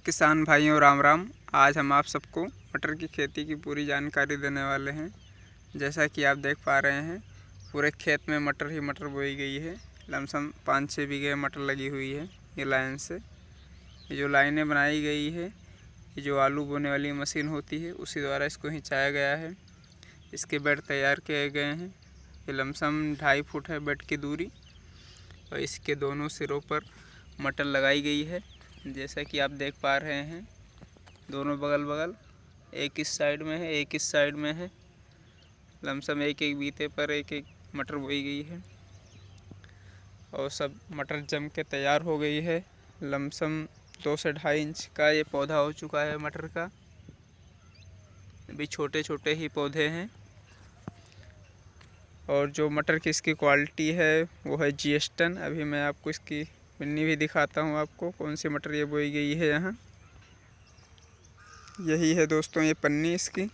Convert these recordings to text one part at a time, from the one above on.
किसान भाइयों राम राम। आज हम आप सबको मटर की खेती की पूरी जानकारी देने वाले हैं। जैसा कि आप देख पा रहे हैं, पूरे खेत में मटर ही मटर बोई गई है। लमसम 5-6 बीघे मटर लगी हुई है। ये लाइन से, ये जो लाइनें बनाई गई है, ये जो आलू बोने वाली मशीन होती है उसी द्वारा इसको खिंचाया गया है। इसके बेड तैयार किए गए हैं। ये लमसम 2.5 फुट है बेड की दूरी, और इसके दोनों सिरों पर मटर लगाई गई है। जैसा कि आप देख पा रहे हैं, दोनों बगल बगल, एक इस साइड में है, एक इस साइड में है। लमसम एक एक बीते पर एक एक मटर बोई गई है और सब मटर जम के तैयार हो गई है। लमसम 2 से 2.5 इंच का ये पौधा हो चुका है मटर का। अभी छोटे छोटे ही पौधे हैं। और जो मटर की इसकी क्वालिटी है वो है जीएसटन। अभी मैं आपको इसकी पिन्नी भी दिखाता हूँ, आपको कौन सी मटर ये बोई गई है। यहाँ यही है दोस्तों, ये पन्नी इसकी,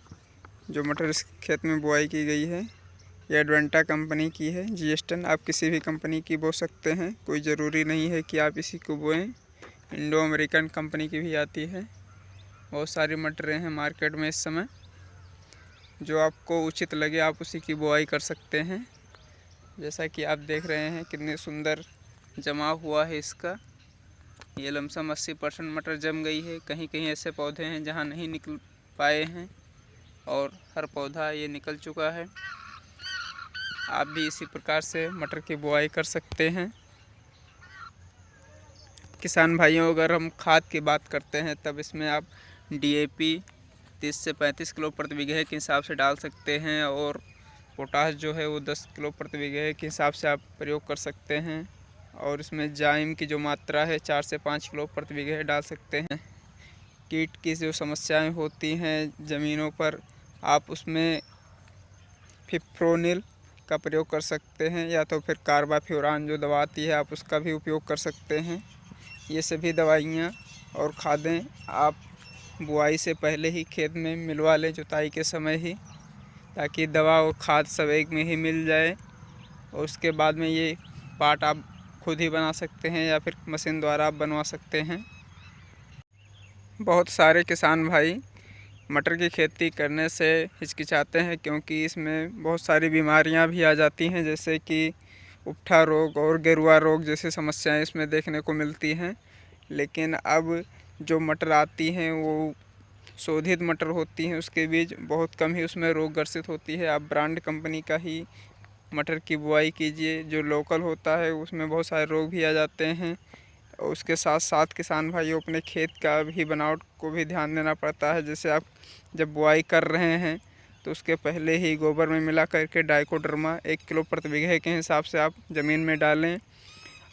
जो मटर इस खेत में बुआई की गई है। ये एडवेंटा कंपनी की है जीएसटन। आप किसी भी कंपनी की बो सकते हैं, कोई ज़रूरी नहीं है कि आप इसी को बोएं। इंडो अमेरिकन कंपनी की भी आती है। बहुत सारी मटरें हैं मार्केट में इस समय, जो आपको उचित लगे आप उसी की बुआई कर सकते हैं। जैसा कि आप देख रहे हैं कितने सुंदर जमा हुआ है इसका। ये लमसम 80% मटर जम गई है। कहीं कहीं ऐसे पौधे हैं जहां नहीं निकल पाए हैं, और हर पौधा ये निकल चुका है। आप भी इसी प्रकार से मटर की बुआई कर सकते हैं। किसान भाइयों, अगर हम खाद की बात करते हैं तब इसमें आप डीएपी 30 से 35 किलो प्रति बीघे के हिसाब से डाल सकते हैं, और पोटाश जो है वो 10 किलो प्रति बीघे के हिसाब से आप प्रयोग कर सकते हैं। और इसमें जाइम की जो मात्रा है 4 से 5 किलो प्रति बीघे डाल सकते हैं। कीट की जो समस्याएं होती हैं ज़मीनों पर, आप उसमें फिप्रोनिल का प्रयोग कर सकते हैं, या तो फिर कार्बाफ्यूरान जो दवा आती है आप उसका भी उपयोग कर सकते हैं। ये सभी दवाइयाँ और खादें आप बुआई से पहले ही खेत में मिलवा लें, जुताई के समय ही, ताकि दवा और खाद सब एक में ही मिल जाए। और उसके बाद में ये पार्ट आप खुद ही बना सकते हैं या फिर मशीन द्वारा आप बनवा सकते हैं। बहुत सारे किसान भाई मटर की खेती करने से हिचकिचाते हैं, क्योंकि इसमें बहुत सारी बीमारियां भी आ जाती हैं, जैसे कि उप्ठा रोग और गेरुआ रोग जैसी समस्याएं इसमें देखने को मिलती हैं। लेकिन अब जो मटर आती हैं वो शोधित मटर होती हैं, उसके बीज बहुत कम ही उसमें रोग ग्रसित होती है। आप ब्रांड कंपनी का ही मटर की बुआई कीजिए। जो लोकल होता है उसमें बहुत सारे रोग भी आ जाते हैं। और उसके साथ साथ किसान भाइयों, अपने खेत का भी बनावट को भी ध्यान देना पड़ता है। जैसे आप जब बुआई कर रहे हैं तो उसके पहले ही गोबर में मिला करके डाइकोडर्मा 1 किलो प्रति बीघे के हिसाब से आप ज़मीन में डालें।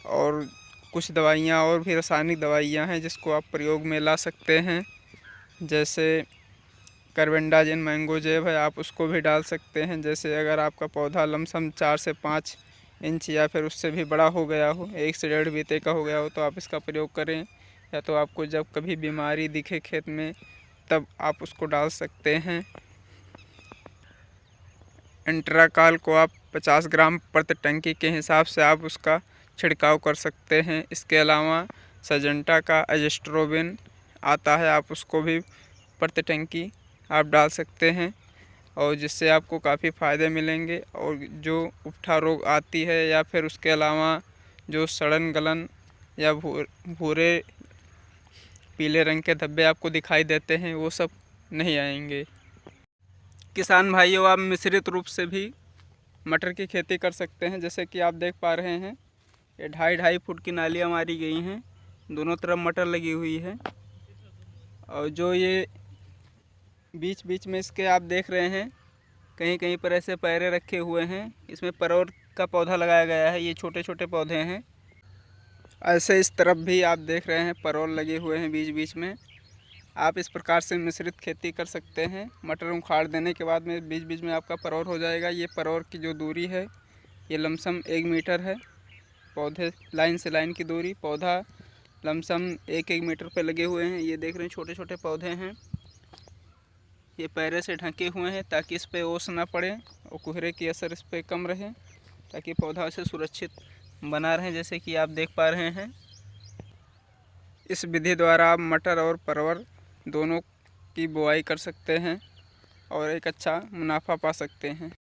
और कुछ दवाइयाँ और भी रासायनिक दवाइयाँ हैं जिसको आप प्रयोग में ला सकते हैं, जैसे कार्बेंडाजिम मैंगोजेब है, आप उसको भी डाल सकते हैं। जैसे अगर आपका पौधा लमसम 4 से 5 इंच या फिर उससे भी बड़ा हो गया हो, 1 से 1.5 बीते का हो गया हो, तो आप इसका प्रयोग करें। या तो आपको जब कभी बीमारी दिखे खेत में तब आप उसको डाल सकते हैं। एंट्राकाल को आप 50 ग्राम प्रति टंकी के हिसाब से आप उसका छिड़काव कर सकते हैं। इसके अलावा सजेंटा का एजेस्ट्रोबिन आता है, आप उसको भी प्रति टंकी आप डाल सकते हैं, और जिससे आपको काफ़ी फ़ायदे मिलेंगे। और जो उप्ठा रोग आती है या फिर उसके अलावा जो सड़न गलन या भूरे पीले रंग के धब्बे आपको दिखाई देते हैं, वो सब नहीं आएंगे। किसान भाइयों, आप मिश्रित रूप से भी मटर की खेती कर सकते हैं। जैसे कि आप देख पा रहे हैं, ये 2.5 फुट की नालियाँ मारी गई हैं, दोनों तरफ मटर लगी हुई है। और जो ये बीच बीच में इसके आप देख रहे हैं, कहीं कहीं पर ऐसे पैरे रखे हुए हैं, इसमें परोर का पौधा लगाया गया है। ये छोटे छोटे पौधे हैं। ऐसे इस तरफ भी आप देख रहे हैं परोर लगे हुए हैं बीच बीच में। आप इस प्रकार से मिश्रित खेती कर सकते हैं। मटर उखाड़ देने के बाद में बीच बीच में आपका परोर हो जाएगा। ये परोर की जो दूरी है ये लमसम 1 मीटर है। पौधे लाइन से लाइन की दूरी, पौधा लमसम 1-1 मीटर पे लगे हुए हैं। ये देख रहे हैं छोटे छोटे पौधे हैं, ये पैरे से ढके हुए हैं ताकि इस पर ओस ना पड़े और कोहरे की असर इस पर कम रहे, ताकि पौधा से सुरक्षित बना रहे। जैसे कि आप देख पा रहे हैं, इस विधि द्वारा आप मटर और परवल दोनों की बुआई कर सकते हैं और एक अच्छा मुनाफा पा सकते हैं।